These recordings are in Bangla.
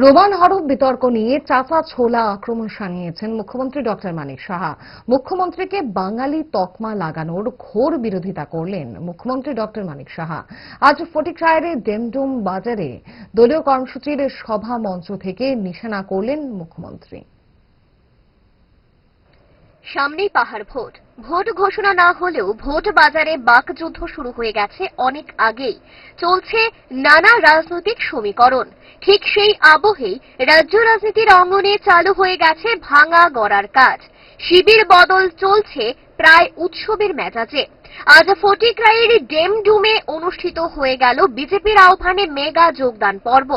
রোমান হরফ বিতর্ক নিয়ে চাচা ছোলা আক্রমণ শানিয়েছেন মুখ্যমন্ত্রী ডক্টর মানিক সাহা। মুখ্যমন্ত্রীকে বাঙালি তকমা লাগানোর ঘোর বিরোধিতা করলেন মুখ্যমন্ত্রী ডক্টর মানিক সাহা। আজ ফটিকরায়ের ডেমডুম বাজারে দলীয় কর্মসূচির সভা মঞ্চ থেকে নিশানা করলেন মুখ্যমন্ত্রী। সামনেই পাহাড় ভোট। ভোট ঘোষণা না হলেও ভোট বাজারে বাকযুদ্ধ শুরু হয়ে গেছে অনেক আগেই। চলছে নানা রাজনৈতিক সমীকরণ। ঠিক সেই আবহেই রাজ্য রাজনীতির অঙ্গনে চালু হয়ে গেছে ভাঙা গড়ার কাজ। শিবির বদল চলছে প্রায় উৎসবের মেজাজে। আজ ফটিকরায়ের ডেমডুমে অনুষ্ঠিত হয়ে গেল বিজেপির আহ্বানে মেগা যোগদান পর্ব।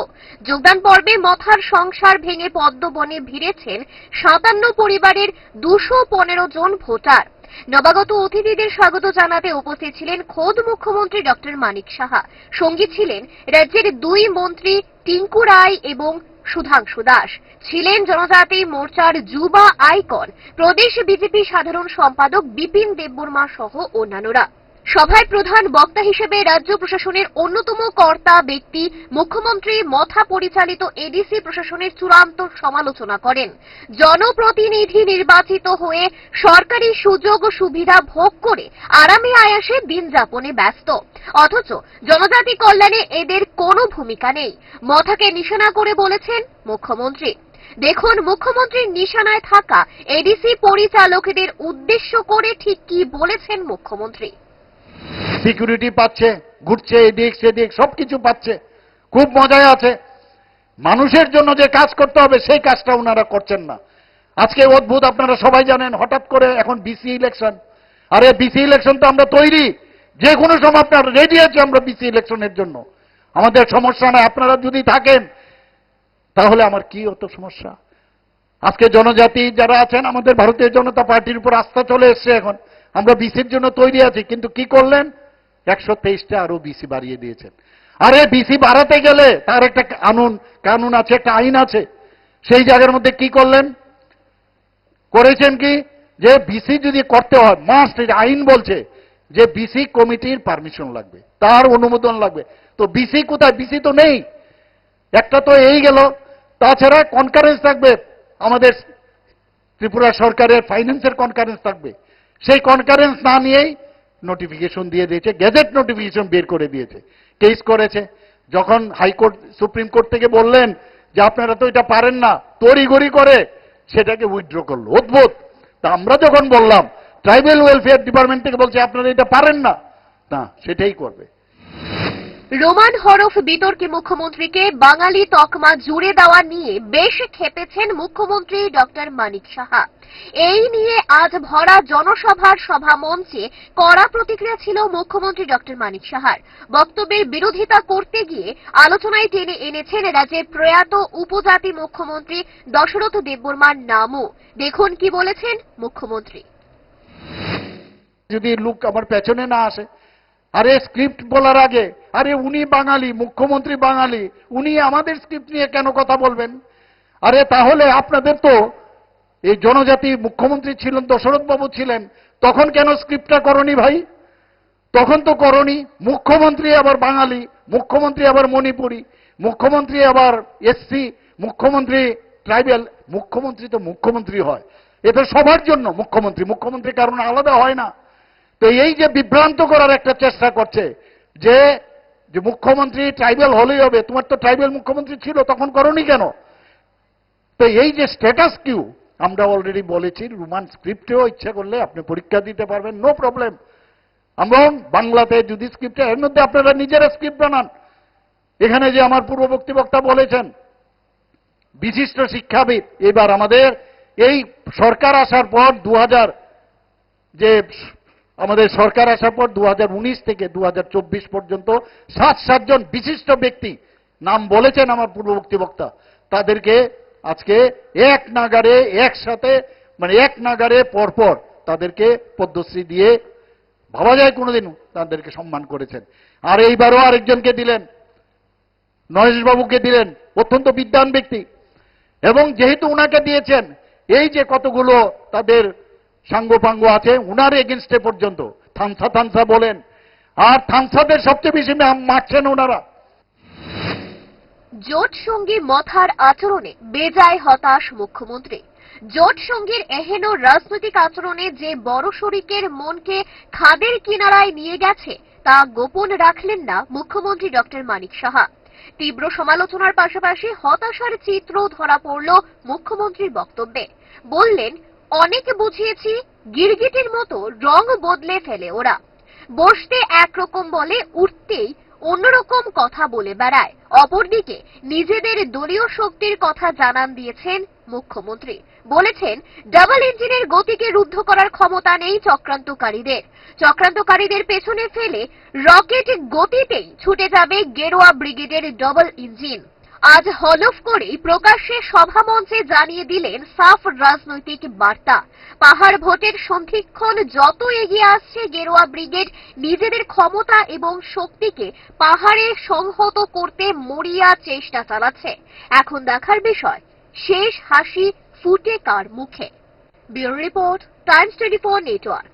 যোগদান পর্বে মথার সংসার ভেঙে পদ্মবনে ভিড়েছেন 57 পরিবারের 215 জন ভোটার। নবাগত অতিথিদের স্বাগত জানাতে উপস্থিত ছিলেন খোদ মুখ্যমন্ত্রী ডক্টর মানিক সাহা। সঙ্গী ছিলেন রাজ্যের 2 মন্ত্রী টিঙ্কু রায় এবং সুধাংশু দাস। ছিলেন জনজাতি মোর্চার যুবা আইকন প্রদেশ বিজেপি সাধারণ সম্পাদক বিপিন দেববর্মা সহ অন্যান্যরা। সভায় প্রধান বক্তা হিসেবে রাজ্য প্রশাসনের অন্যতম কর্তা ব্যক্তি মুখ্যমন্ত্রী মথা পরিচালিত এডিসি প্রশাসনের চূড়ান্ত সমালোচনা করেন। জনপ্রতিনিধি নির্বাচিত হয়ে সরকারি সুযোগ সুবিধা ভোগ করে আরামে আয়াসে দিন যাপনে ব্যস্ত, অথচ জনজাতি কল্যাণে এদের কোনো ভূমিকা নেই। মথাকে নিশানা করে বলেছেন মুখ্যমন্ত্রী। দেখুন মুখ্যমন্ত্রীর নিশানায় থাকা এডিসি পরিচালকদের উদ্দেশ্য করে ঠিক কি বলেছেন মুখ্যমন্ত্রী। সিকিউরিটি পাচ্ছে, ঘুরছে এদিক সেদিক, সবকিছু পাচ্ছে, খুব মজায় আছে। মানুষের জন্য যে কাজ করতে হবে সেই কাজটা ওনারা করছেন না। আজকে অদ্ভুত, আপনারা সবাই জানেন, হঠাৎ করে এখন বিসি ইলেকশন। আরে বিসি ইলেকশন তো আমরা তৈরি, যে কোনো সময় আপনার রেডি আছি আমরা বিসি ইলেকশনের জন্য। আমাদের সমস্যা নাই, আপনারা যদি থাকেন তাহলে আমার কি অত সমস্যা। আজকে জনজাতি যারা আছেন, আমাদের ভারতীয় জনতা পার্টির উপর আস্থা চলে এসছে। এখন আমরা বিসির জন্য তৈরি আছি, কিন্তু কি করলেন? 123টা আরো বিসি বাড়িয়ে দিয়েছেন। আরে বিসি বাড়াতে গেলে তার একটা কানুন আছে, একটা আইন আছে। সেই জায়গার মধ্যে কি করলেন? করেছেন কি, যে বিসি যদি করতে হয় মাস্ট, আইন বলছে যে বিসি কমিটির পারমিশন লাগবে, তার অনুমোদন লাগবে। তো বিসি কোথায়? বিসি তো নেই। একটা তো এই গেল, তাছাড়া কনকারেন্স থাকবে, আমাদের ত্রিপুরা সরকারের ফাইন্যান্সের কনকারেন্স থাকবে। সেই কনকারেন্স না নিয়েই নোটিফিকেশন দিয়ে দিয়েছে, গেজেট নোটিফিকেশন বের করে দিয়েছে, কেস করেছে। যখন হাইকোর্ট সুপ্রিম কোর্ট থেকে বললেন যে আপনারা তো এটা পারেন না, তড়িঘড়ি করে সেটাকে উইথড্র করলো। অদ্ভুত। তা আমরা যখন বললাম, ট্রাইবাল ওয়েলফেয়ার ডিপার্টমেন্ট থেকে বলছে আপনারা এটা পারেন না, না সেটাই করবে। রোমান হরফ বিতর্কে মুখ্যমন্ত্রীকে বাঙালি তকমা জুড়ে দেওয়া নিয়ে বেশ ক্ষেপেছেন মুখ্যমন্ত্রী ডক্টর মানিক সাহা। এই নিয়ে আজ ভরা জনসভার সভা মঞ্চে কড়া প্রতিক্রিয়া ছিল মুখ্যমন্ত্রী ডক্টর মানিক সাহার। বক্তব্যের বিরোধিতা করতে গিয়ে আলোচনায় টেনে এনেছেন রাজ্যের প্রয়াত উপজাতি মুখ্যমন্ত্রী দশরথ দেববর্মার নামও। দেখুন কি বলেছেন মুখ্যমন্ত্রী। যদি লোক আমার পেছনে না আসে, আরে স্ক্রিপ্ট বলার আগে, আরে উনি বাঙালি, মুখ্যমন্ত্রী বাঙালি, উনি আমাদের স্ক্রিপ্ট নিয়ে কেন কথা বলবেন? আরে তাহলে আপনাদের তো এই জনজাতি মুখ্যমন্ত্রী ছিলেন, দশরথ বাবু ছিলেন, তখন কেন স্ক্রিপ্টটা করনি ভাই? তখন তো করনি। মুখ্যমন্ত্রী আবার বাঙালি, মুখ্যমন্ত্রী আবার মণিপুরি, মুখ্যমন্ত্রী আবার এসসি, মুখ্যমন্ত্রী ট্রাইবেল। মুখ্যমন্ত্রী তো মুখ্যমন্ত্রী হয়, এটা সবার জন্য মুখ্যমন্ত্রী, মুখ্যমন্ত্রী কারণ আলাদা হয় না। তো এই যে বিভ্রান্ত করার একটা চেষ্টা করছে যে মুখ্যমন্ত্রী ট্রাইবেল হলেই হবে, তোমার তো ট্রাইবেল মুখ্যমন্ত্রী ছিল, তখন করনি কেন? তো এই যে স্ট্যাটাস কিউ, আমরা অলরেডি বলেছি রোমান স্ক্রিপ্টেও ইচ্ছা করলে আপনি পরীক্ষা দিতে পারবেন, নো প্রবলেম। আমরা বাংলাতে যদি স্ক্রিপ্টে, এর মধ্যে আপনারা নিজেরা স্ক্রিপ্ট বানান। এখানে যে আমার পূর্ববর্তী বক্তা বলেছেন বিশিষ্ট শিক্ষাবিদ, এবার আমাদের এই সরকার আসার পর 2000 যে আমাদের সরকার আসার পর 2019 থেকে 2024 পর্যন্ত 7 জন বিশিষ্ট ব্যক্তি নাম বলেছেন আমার পূর্ববর্তী বক্তা। তাদেরকে আজকে এক নাগারে একসাথে, মানে এক নাগারে পরপর তাদেরকে পদ্মশ্রী দিয়ে, ভাবা যায় কোনোদিন, তাদেরকে সম্মান করেছেন। আর এইবারও আরেকজনকে দিলেন, নরেশবাবুকে দিলেন, অত্যন্ত বিদ্বান ব্যক্তি। এবং যেহেতু উনাকে দিয়েছেন, এই যে কতগুলো তাদের সাঙ্গপাঙ্গ আছে উনার এগেনস্টে পর্যন্ত থানসা বলেন, আর থানসাদের সবচেয়ে বেশি মারছেন ওনারা। জোট সঙ্গী মথার আচরণে বেজায় হতাশ মুখ্যমন্ত্রী। জোট সঙ্গীর এহেন রাজনৈতিক আচরণে যে বড় শরিকের মনকে খাদের কিনারায় নিয়ে গেছে তা গোপন রাখলেন না মুখ্যমন্ত্রী ডক্টর মানিক সাহা। তীব্র সমালোচনার পাশাপাশি হতাশার চিত্র ধরা পড়ল মুখ্যমন্ত্রীর বক্তব্যে। বললেন, অনেক বুঝিয়েছি, গিরগিটির মতো রং বদলে ফেলে ওরা। বসতে একরকম বলে, উঠতেই অন্যরকম কথা বলে বেড়ায়। অপরদিকে নিজেদের দলীয় শক্তির কথা জানান দিয়েছেন মুখ্যমন্ত্রী। বলেছেন, ডাবল ইঞ্জিনের গতিকে রুদ্ধ করার ক্ষমতা নেই চক্রান্তকারীদের পেছনে ফেলে রকেট গতিতেই ছুটে যাবে গেরুয়া ব্রিগেডের ডাবল ইঞ্জিন। আজ হলফ করেই প্রকাশ্যে সভামঞ্চে জানিয়ে দিলেন সাফ রাজনৈতিক বার্তা। পাহাড় ভোটের সন্ধিক্ষণ যত এগিয়ে আসছে, গেরুয়া ব্রিগেড নিজেদের ক্ষমতা এবং শক্তিকে পাহাড়ে সংহত করতে মরিয়া চেষ্টা চালাচ্ছে। এখন দেখার বিষয়, শেষ হাসি ফুটে কার মুখে। Bureau report, Times 24 network.